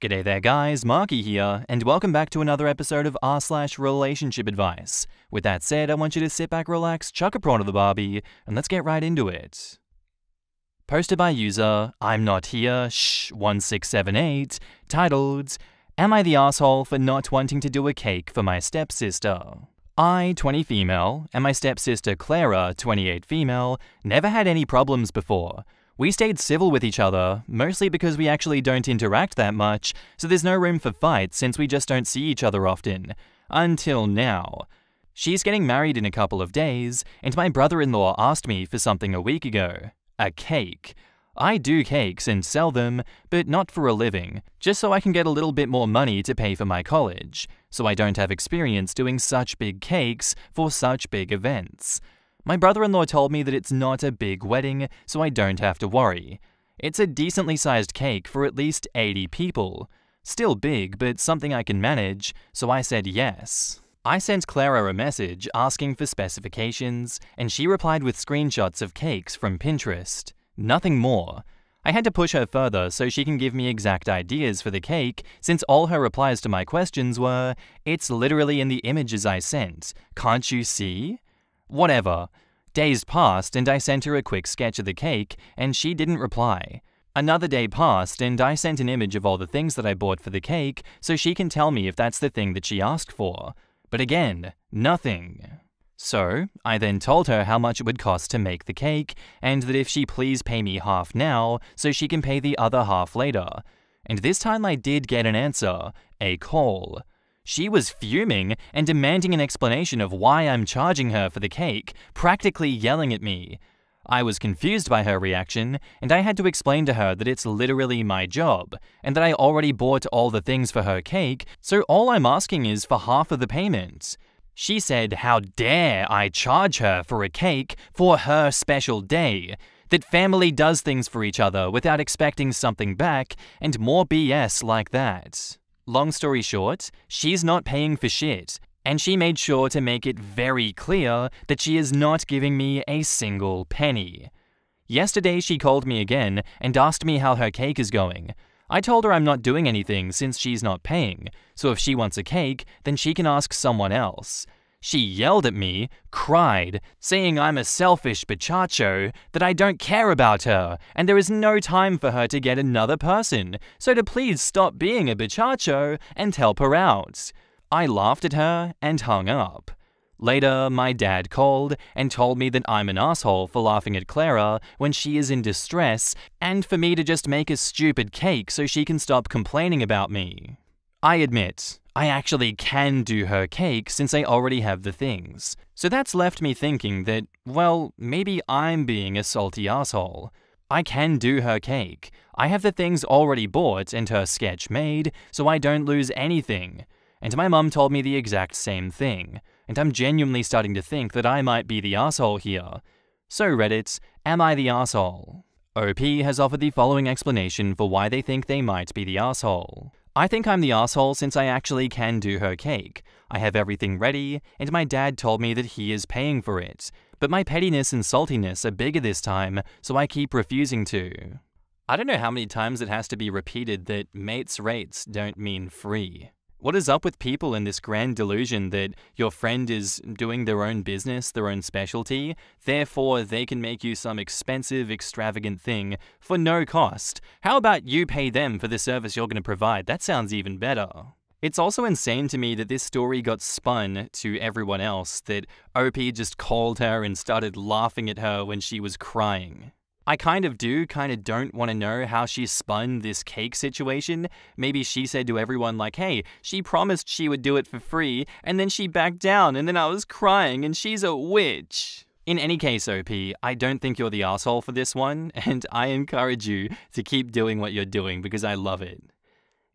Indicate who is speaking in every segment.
Speaker 1: G'day there guys, Marky here, and welcome back to another episode of r/relationship advice. With that said, I want you to sit back, relax, chuck a prawn to the Barbie, and let's get right into it. Posted by user I'm Not Here 1678, titled, Am I the asshole for not wanting to do a cake for my stepsister? I, 20 female, and my stepsister Clara, 28 female, never had any problems before. We stayed civil with each other, mostly because we actually don't interact that much, so there's no room for fights since we just don't see each other often. Until now. She's getting married in a couple of days, and my brother-in-law asked me for something a week ago. A cake. I do cakes and sell them, but not for a living, just so I can get a little bit more money to pay for my college, so I don't have experience doing such big cakes for such big events. My brother-in-law told me that it's not a big wedding, so I don't have to worry. It's a decently sized cake for at least 80 people. Still big, but something I can manage, so I said yes. I sent Clara a message asking for specifications, and she replied with screenshots of cakes from Pinterest. Nothing more. I had to push her further so she can give me exact ideas for the cake, since all her replies to my questions were, "It's literally in the images I sent. Can't you see?" Whatever. Days passed and I sent her a quick sketch of the cake and she didn't reply. Another day passed and I sent an image of all the things that I bought for the cake so she can tell me if that's the thing that she asked for. But again, nothing. So, I then told her how much it would cost to make the cake and that if she please pay me half now so she can pay the other half later. And this time I did get an answer, a call. She was fuming and demanding an explanation of why I'm charging her for the cake, practically yelling at me. I was confused by her reaction, and I had to explain to her that it's literally my job, and that I already bought all the things for her cake, so all I'm asking is for half of the payment. She said how dare I charge her for a cake for her special day, that family does things for each other without expecting something back, and more BS like that. Long story short, she's not paying for shit, and she made sure to make it very clear that she is not giving me a single penny. Yesterday she called me again and asked me how her cake is going. I told her I'm not doing anything since she's not paying, so if she wants a cake, then she can ask someone else. She yelled at me, cried, saying I'm a selfish bachacho, that I don't care about her, and there is no time for her to get another person, so to please stop being a bachacho and help her out. I laughed at her and hung up. Later, my dad called and told me that I'm an asshole for laughing at Clara when she is in distress, and for me to just make a stupid cake so she can stop complaining about me. I admit, I actually can do her cake since I already have the things. So that's left me thinking that, well, maybe I'm being a salty asshole. I can do her cake. I have the things already bought and her sketch made, so I don't lose anything. And my mum told me the exact same thing. And I'm genuinely starting to think that I might be the asshole here. So Reddit, am I the asshole? OP has offered the following explanation for why they think they might be the asshole. I think I'm the asshole since I actually can do her cake. I have everything ready, and my dad told me that he is paying for it. But my pettiness and saltiness are bigger this time, so I keep refusing to. I don't know how many times it has to be repeated that mates' rates don't mean free. What is up with people in this grand delusion that your friend is doing their own business, their own specialty, therefore they can make you some expensive, extravagant thing for no cost? How about you pay them for the service you're going to provide? That sounds even better. It's also insane to me that this story got spun to everyone else, that OP just called her and started laughing at her when she was crying. I kind of don't want to know how she spun this cake situation. Maybe she said to everyone like, hey, she promised she would do it for free, and then she backed down, and then I was crying, and she's a witch. In any case, OP, I don't think you're the asshole for this one, and I encourage you to keep doing what you're doing because I love it.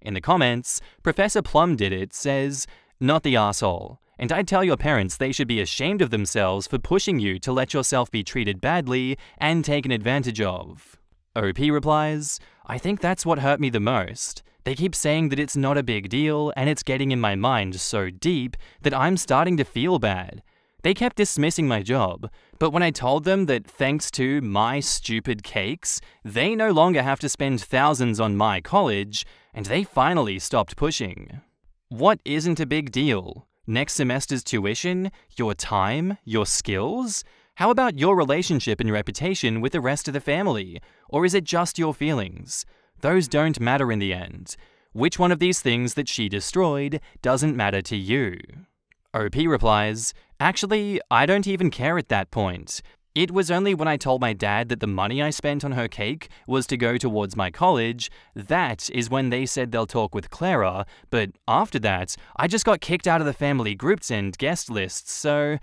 Speaker 1: In the comments, Professor Plum Did It says, not the asshole. And I'd tell your parents they should be ashamed of themselves for pushing you to let yourself be treated badly and taken advantage of. OP replies, I think that's what hurt me the most. They keep saying that it's not a big deal and it's getting in my mind so deep that I'm starting to feel bad. They kept dismissing my job, but when I told them that thanks to my stupid cakes, they no longer have to spend thousands on my college, and they finally stopped pushing. What isn't a big deal? Next semester's tuition? Your time? Your skills? How about your relationship and reputation with the rest of the family? Or is it just your feelings? Those don't matter in the end. Which one of these things that she destroyed doesn't matter to you? OP replies, "Actually, I don't even care at that point. It was only when I told my dad that the money I spent on her cake was to go towards my college, that is when they said they'll talk with Clara, but after that, I just got kicked out of the family groups and guest lists, so...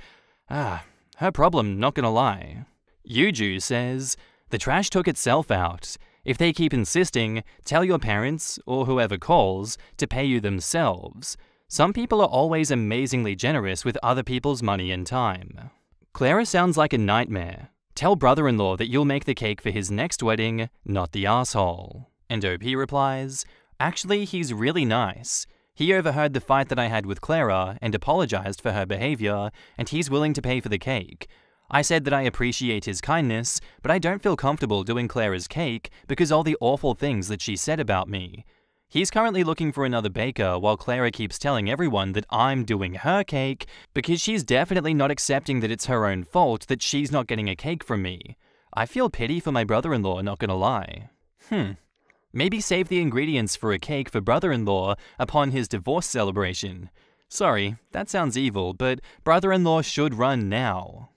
Speaker 1: her problem, not gonna lie." Yuju says, "The trash took itself out. If they keep insisting, tell your parents, or whoever calls, to pay you themselves. Some people are always amazingly generous with other people's money and time." Clara sounds like a nightmare. Tell brother-in-law that you'll make the cake for his next wedding, not the asshole. And OP replies, "Actually, he's really nice. He overheard the fight that I had with Clara and apologized for her behavior, and he's willing to pay for the cake. I said that I appreciate his kindness, but I don't feel comfortable doing Clara's cake because all the awful things that she said about me. He's currently looking for another baker while Clara keeps telling everyone that I'm doing her cake because she's definitely not accepting that it's her own fault that she's not getting a cake from me. I feel pity for my brother-in-law, not gonna lie. Maybe save the ingredients for a cake for brother-in-law upon his divorce celebration. Sorry, that sounds evil, but brother-in-law should run now.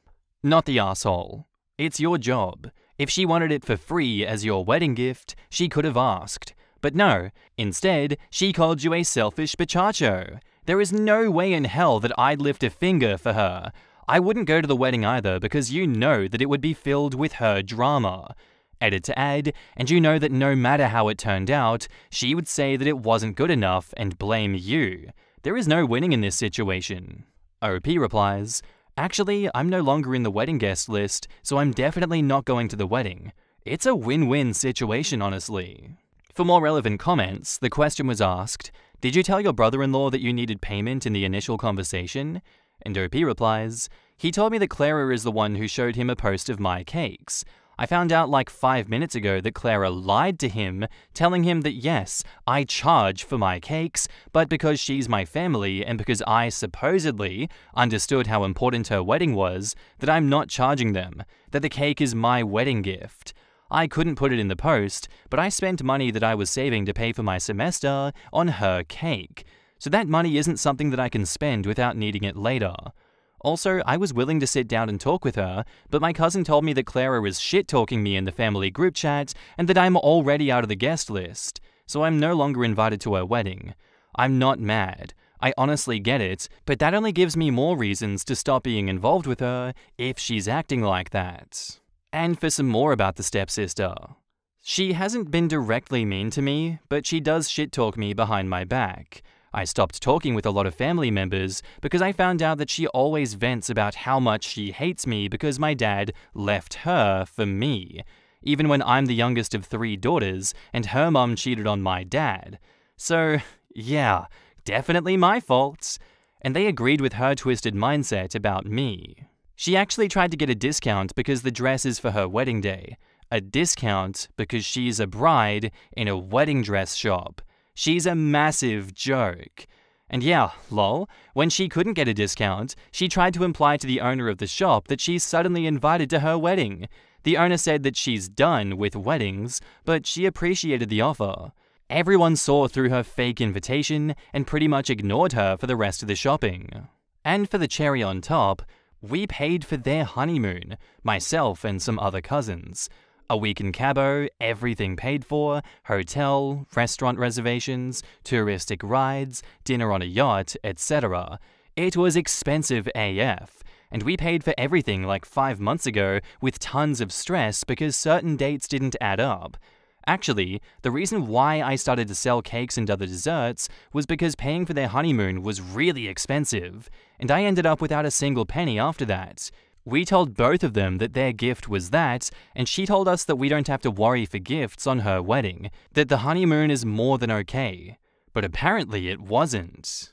Speaker 1: Not the asshole. It's your job. If she wanted it for free as your wedding gift, she could have asked. But no, instead, she called you a selfish bachacho. There is no way in hell that I'd lift a finger for her. I wouldn't go to the wedding either because you know that it would be filled with her drama. Edit to add, and you know that no matter how it turned out, she would say that it wasn't good enough and blame you. There is no winning in this situation." OP replies, "Actually, I'm no longer in the wedding guest list, so I'm definitely not going to the wedding. It's a win-win situation, honestly." For more relevant comments, the question was asked, "Did you tell your brother-in-law that you needed payment in the initial conversation?" And OP replies, "He told me that Clara is the one who showed him a post of my cakes. I found out like 5 minutes ago that Clara lied to him, telling him that yes, I charge for my cakes, but because she's my family and because I supposedly understood how important her wedding was, that I'm not charging them, that the cake is my wedding gift. I couldn't put it in the post, but I spent money that I was saving to pay for my semester on her cake. So that money isn't something that I can spend without needing it later. Also, I was willing to sit down and talk with her, but my cousin told me that Clara is shit-talking me in the family group chat and that I'm already out of the guest list, so I'm no longer invited to her wedding. I'm not mad. I honestly get it, but that only gives me more reasons to stop being involved with her if she's acting like that." And for some more about the stepsister. "She hasn't been directly mean to me, but she does shit-talk me behind my back. I stopped talking with a lot of family members because I found out that she always vents about how much she hates me because my dad left her for me, even when I'm the youngest of 3 daughters and her mum cheated on my dad. So, yeah, definitely my fault." And they agreed with her twisted mindset about me. She actually tried to get a discount because the dress is for her wedding day. A discount because she's a bride in a wedding dress shop. She's a massive joke. And yeah, lol, when she couldn't get a discount, she tried to imply to the owner of the shop that she's suddenly invited to her wedding. The owner said that she's done with weddings, but she appreciated the offer. Everyone saw through her fake invitation and pretty much ignored her for the rest of the shopping. And for the cherry on top, we paid for their honeymoon, myself and some other cousins. A week in Cabo, everything paid for, hotel, restaurant reservations, touristic rides, dinner on a yacht, etc. It was expensive AF, and we paid for everything like 5 months ago with tons of stress because certain dates didn't add up. Actually, the reason why I started to sell cakes and other desserts was because paying for their honeymoon was really expensive, and I ended up without a single penny after that. We told both of them that their gift was that, and she told us that we don't have to worry for gifts on her wedding, that the honeymoon is more than okay. But apparently it wasn't.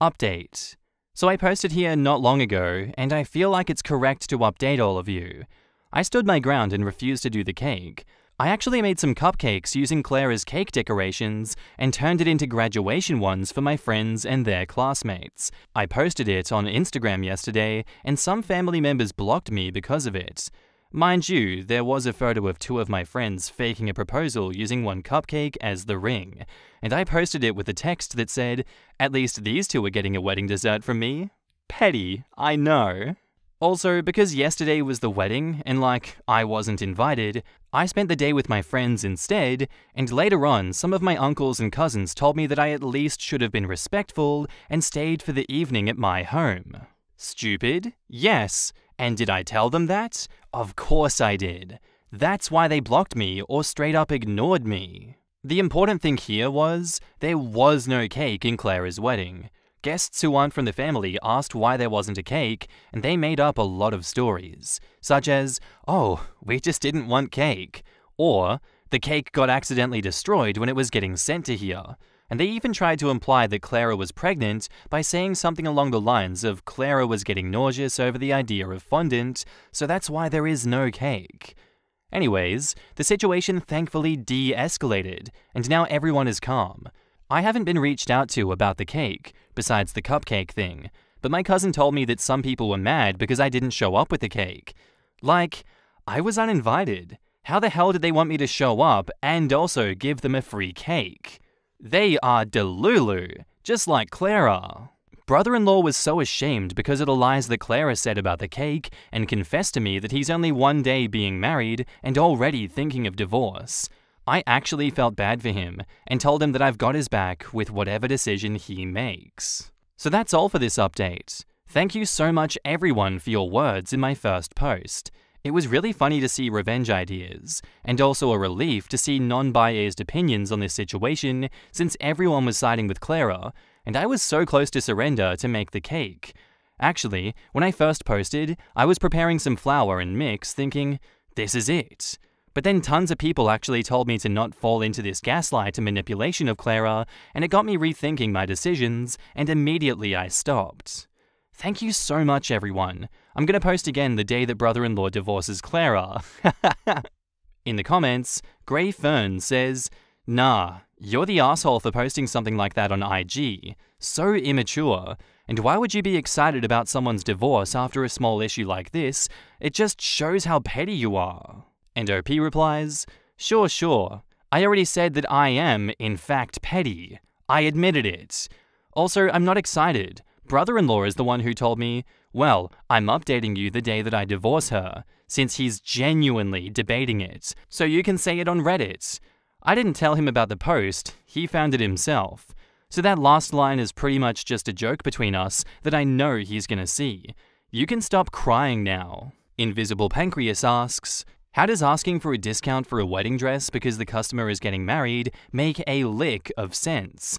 Speaker 1: Update. So I posted here not long ago, and I feel like it's correct to update all of you. I stood my ground and refused to do the cake. I actually made some cupcakes using Clara's cake decorations and turned it into graduation ones for my friends and their classmates. I posted it on Instagram yesterday, and some family members blocked me because of it. Mind you, there was a photo of 2 of my friends faking a proposal using one cupcake as the ring, and I posted it with a text that said, "At least these 2 are getting a wedding dessert from me." Petty, I know. Also, because yesterday was the wedding, and I wasn't invited, I spent the day with my friends instead, and later on, some of my uncles and cousins told me that I at least should have been respectful and stayed for the evening at my home. Stupid? Yes. And did I tell them that? Of course I did. That's why they blocked me or straight up ignored me. The important thing here was, there was no cake in Clara's wedding. Guests who aren't from the family asked why there wasn't a cake, and they made up a lot of stories, such as, "Oh, we just didn't want cake," or "The cake got accidentally destroyed when it was getting sent to here." And they even tried to imply that Clara was pregnant by saying something along the lines of Clara was getting nauseous over the idea of fondant, so that's why there is no cake. Anyways, the situation thankfully de-escalated, and now everyone is calm. I haven't been reached out to about the cake, besides the cupcake thing, but my cousin told me that some people were mad because I didn't show up with the cake. I was uninvited. How the hell did they want me to show up and also give them a free cake? They are delulu, just like Clara. Brother-in-law was so ashamed because of the lies that Clara said about the cake and confessed to me that he's only 1 day being married and already thinking of divorce. I actually felt bad for him and told him that I've got his back with whatever decision he makes. So that's all for this update. Thank you so much everyone for your words in my first post. It was really funny to see revenge ideas, and also a relief to see non-biased opinions on this situation since everyone was siding with Clara, and I was so close to surrender to make the cake. Actually, when I first posted, I was preparing some flour and mix thinking, this is it. But then tons of people actually told me to not fall into this gaslight and manipulation of Clara, and it got me rethinking my decisions, and immediately I stopped. Thank you so much, everyone. I'm gonna post again the day that brother-in-law divorces Clara. In the comments, Grey Fern says, "Nah, you're the asshole for posting something like that on IG. So immature. And why would you be excited about someone's divorce after a small issue like this? It just shows how petty you are." And OP replies, Sure. I already said that I am, in fact, petty. I admitted it. Also, I'm not excited. Brother-in-law is the one who told me, well, I'm updating you the day that I divorce her, since he's genuinely debating it, so you can say it on Reddit. I didn't tell him about the post, he found it himself. So that last line is pretty much just a joke between us that I know he's gonna see. You can stop crying now. Invisible Pancreas asks, how does asking for a discount for a wedding dress because the customer is getting married make a lick of sense?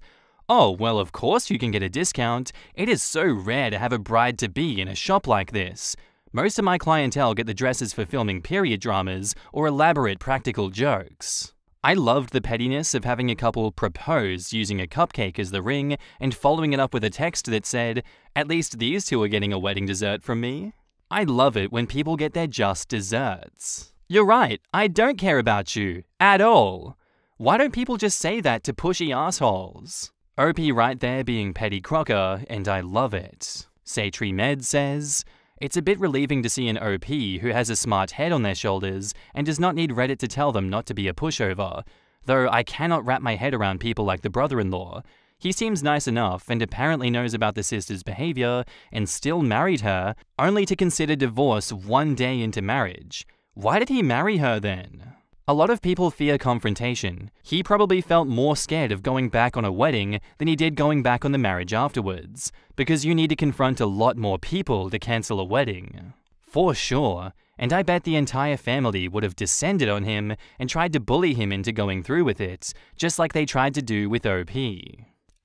Speaker 1: Oh, well, of course you can get a discount. It is so rare to have a bride-to-be in a shop like this. Most of my clientele get the dresses for filming period dramas or elaborate practical jokes. I loved the pettiness of having a couple propose using a cupcake as the ring and following it up with a text that said, at least these 2 are getting a wedding dessert from me. I love it when people get their just desserts. You're right, I don't care about you. At all. Why don't people just say that to pushy assholes? OP right there being petty crocker, and I love it. Saytree Med says, it's a bit relieving to see an OP who has a smart head on their shoulders and does not need Reddit to tell them not to be a pushover, though I cannot wrap my head around people like the brother-in-law. He seems nice enough and apparently knows about the sister's behavior and still married her, only to consider divorce 1 day into marriage. Why did he marry her then? A lot of people fear confrontation. He probably felt more scared of going back on a wedding than he did going back on the marriage afterwards, because you need to confront a lot more people to cancel a wedding. For sure, and I bet the entire family would have descended on him and tried to bully him into going through with it, just like they tried to do with OP.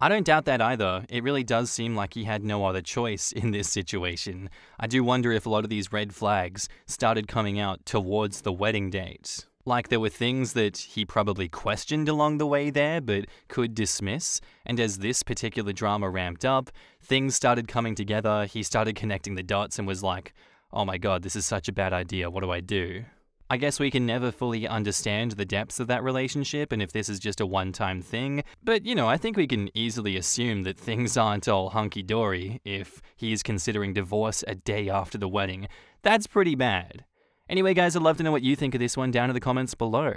Speaker 1: I don't doubt that either. It really does seem like he had no other choice in this situation. I do wonder if a lot of these red flags started coming out towards the wedding date. Like there were things that he probably questioned along the way there, but could dismiss, and as this particular drama ramped up, things started coming together, he started connecting the dots and was like, oh my god, this is such a bad idea, what do I do? I guess we can never fully understand the depths of that relationship and if this is just a one-time thing, but I think we can easily assume that things aren't all hunky-dory if he is considering divorce a day after the wedding. That's pretty bad. Anyway guys, I'd love to know what you think of this one down in the comments below.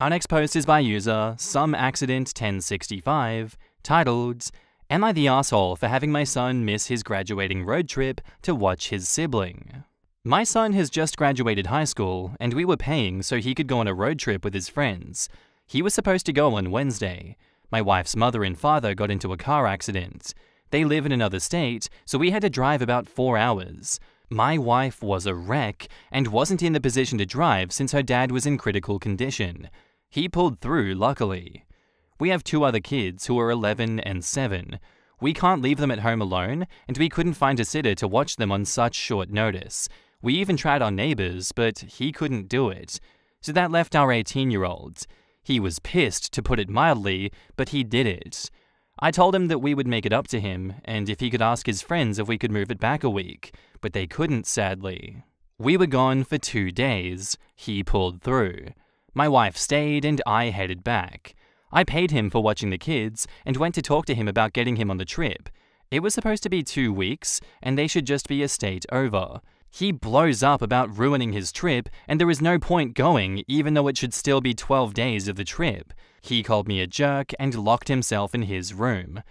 Speaker 1: Our next post is by user SomeAccident1065, titled, Am I the asshole for having my son miss his graduating road trip to watch his sibling? My son has just graduated high school, and we were paying so he could go on a road trip with his friends. He was supposed to go on Wednesday. My wife's mother and father got into a car accident. They live in another state, so we had to drive about 4 hours. My wife was a wreck and wasn't in the position to drive since her dad was in critical condition. He pulled through, luckily. We have 2 other kids who are 11 and 7. We can't leave them at home alone, and we couldn't find a sitter to watch them on such short notice. We even tried our neighbors, but he couldn't do it. So that left our 18-year-old. He was pissed, to put it mildly, but he did it. I told him that we would make it up to him, and if he could ask his friends if we could move it back a week, but they couldn't, sadly. We were gone for 2 days. He pulled through. My wife stayed, and I headed back. I paid him for watching the kids, and went to talk to him about getting him on the trip. It was supposed to be 2 weeks, and they should just be a state over. He blows up about ruining his trip, and there is no point going, even though it should still be 12 days of the trip. He called me a jerk and locked himself in his room.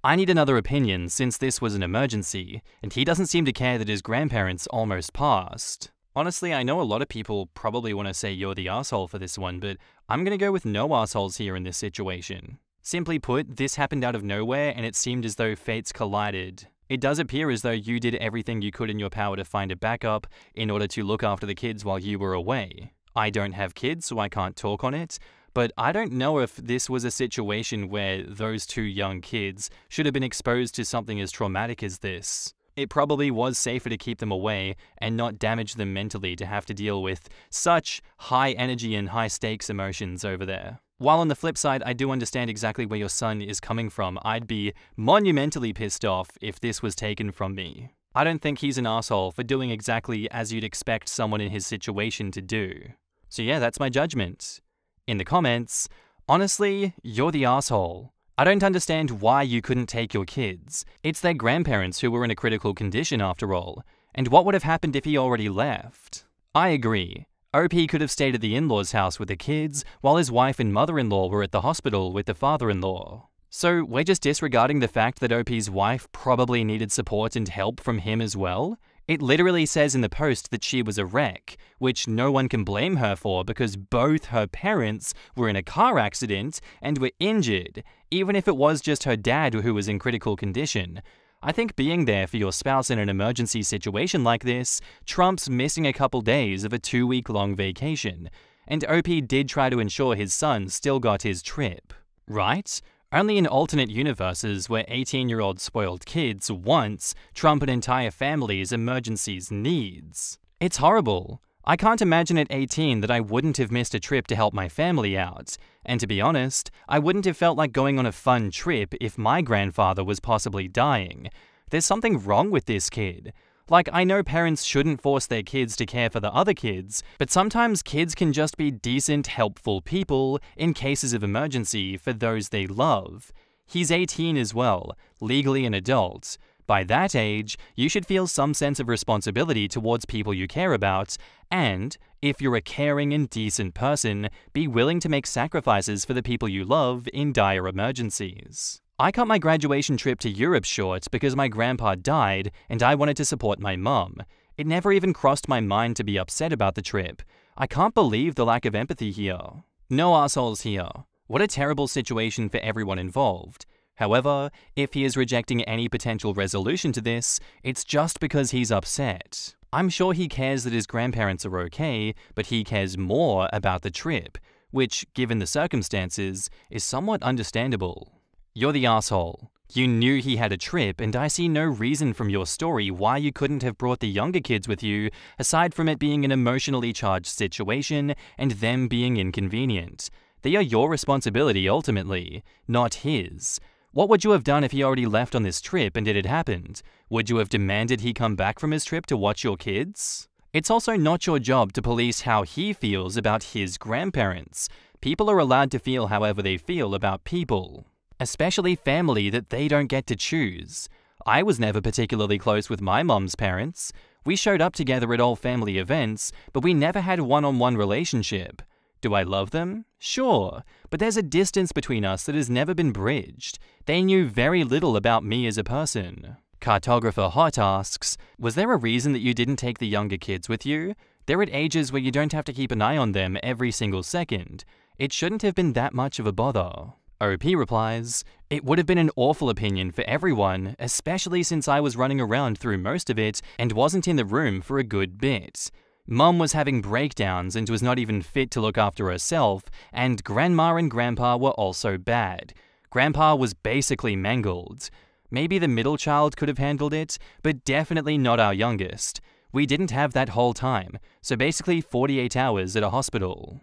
Speaker 1: I need another opinion since this was an emergency, and he doesn't seem to care that his grandparents almost passed. Honestly, I know a lot of people probably want to say you're the asshole for this one, but I'm gonna go with no assholes here in this situation. Simply put, this happened out of nowhere, and it seemed as though fates collided. It does appear as though you did everything you could in your power to find a backup in order to look after the kids while you were away. I don't have kids, so I can't talk on it, but I don't know if this was a situation where those 2 young kids should have been exposed to something as traumatic as this. It probably was safer to keep them away and not damage them mentally to have to deal with such high energy and high stakes emotions over there. While on the flip side, I do understand exactly where your son is coming from. I'd be monumentally pissed off if this was taken from me. I don't think he's an asshole for doing exactly as you'd expect someone in his situation to do. So yeah, that's my judgment. In the comments, honestly, you're the asshole. I don't understand why you couldn't take your kids. It's their grandparents who were in a critical condition after all. And what would have happened if he already left? I agree. OP could have stayed at the in-laws' house with the kids, while his wife and mother-in-law were at the hospital with the father-in-law. So we're just disregarding the fact that OP's wife probably needed support and help from him as well? It literally says in the post that she was a wreck, which no one can blame her for because both her parents were in a car accident and were injured, even if it was just her dad who was in critical condition. I think being there for your spouse in an emergency situation like this trumps missing a couple days of a 2-week-long vacation, and OP did try to ensure his son still got his trip. Right? Only in alternate universes where 18-year-old spoiled kids once trump an entire family's emergency's needs. It's horrible. I can't imagine at 18 that I wouldn't have missed a trip to help my family out. And to be honest, I wouldn't have felt like going on a fun trip if my grandfather was possibly dying. There's something wrong with this kid. Like, I know parents shouldn't force their kids to care for the other kids, but sometimes kids can just be decent, helpful people in cases of emergency for those they love. He's 18 as well, legally an adult. By that age, you should feel some sense of responsibility towards people you care about, and, if you're a caring and decent person, be willing to make sacrifices for the people you love in dire emergencies. I cut my graduation trip to Europe short because my grandpa died and I wanted to support my mum. It never even crossed my mind to be upset about the trip. I can't believe the lack of empathy here. No assholes here. What a terrible situation for everyone involved. However, if he is rejecting any potential resolution to this, it's just because he's upset. I'm sure he cares that his grandparents are okay, but he cares more about the trip, which, given the circumstances, is somewhat understandable. You're the asshole. You knew he had a trip, and I see no reason from your story why you couldn't have brought the younger kids with you, aside from it being an emotionally charged situation and them being inconvenient. They are your responsibility ultimately, not his. What would you have done if he already left on this trip and it had happened? Would you have demanded he come back from his trip to watch your kids? It's also not your job to police how he feels about his grandparents. People are allowed to feel however they feel about people, especially family that they don't get to choose. I was never particularly close with my mom's parents. We showed up together at all family events, but we never had a one-on-one relationship. Do I love them? Sure, but there's a distance between us that has never been bridged. They knew very little about me as a person. Cartographer Hot asks, was there a reason that you didn't take the younger kids with you? They're at ages where you don't have to keep an eye on them every single second. It shouldn't have been that much of a bother. OP replies, it would have been an awful opinion for everyone, especially since I was running around through most of it and wasn't in the room for a good bit. Mum was having breakdowns and was not even fit to look after herself, and Grandma and Grandpa were also bad. Grandpa was basically mangled. Maybe the middle child could have handled it, but definitely not our youngest. We didn't have that whole time, so basically 48 hours at a hospital.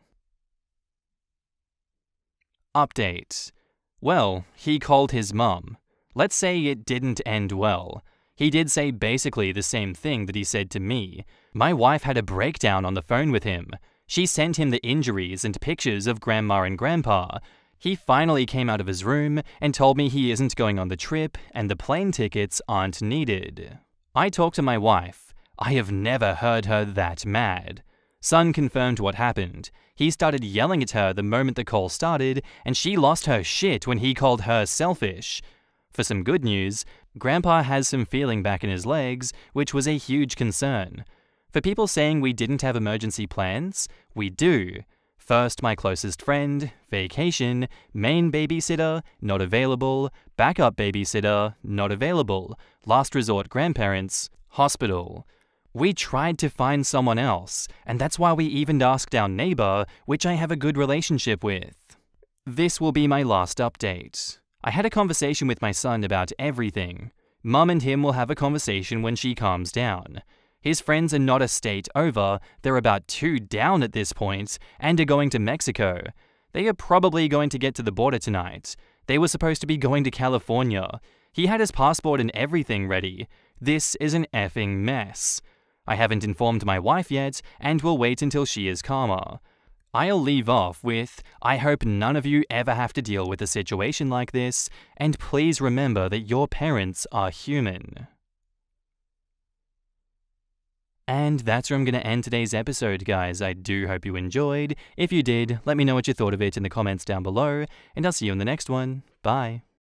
Speaker 1: Update. Well, he called his mum. Let's say it didn't end well. He did say basically the same thing that he said to me. My wife had a breakdown on the phone with him. She sent him the injuries and pictures of Grandma and Grandpa. He finally came out of his room and told me he isn't going on the trip and the plane tickets aren't needed. I talked to my wife. I have never heard her that mad. Son confirmed what happened. He started yelling at her the moment the call started, and she lost her shit when he called her selfish. For some good news, Grandpa has some feeling back in his legs, which was a huge concern. For people saying we didn't have emergency plans, we do. First, my closest friend, vacation, main babysitter, not available, backup babysitter, not available, last resort grandparents, hospital. We tried to find someone else, and that's why we even asked our neighbor, which I have a good relationship with. This will be my last update. I had a conversation with my son about everything. Mum and him will have a conversation when she calms down. His friends are not a state over, they're about 2 down at this point, and are going to Mexico. They are probably going to get to the border tonight. They were supposed to be going to California. He had his passport and everything ready. This is an effing mess. I haven't informed my wife yet, and will wait until she is calmer. I'll leave off with, I hope none of you ever have to deal with a situation like this, and please remember that your parents are human. And that's where I'm going to end today's episode, guys. I do hope you enjoyed. If you did, let me know what you thought of it in the comments down below, and I'll see you in the next one. Bye.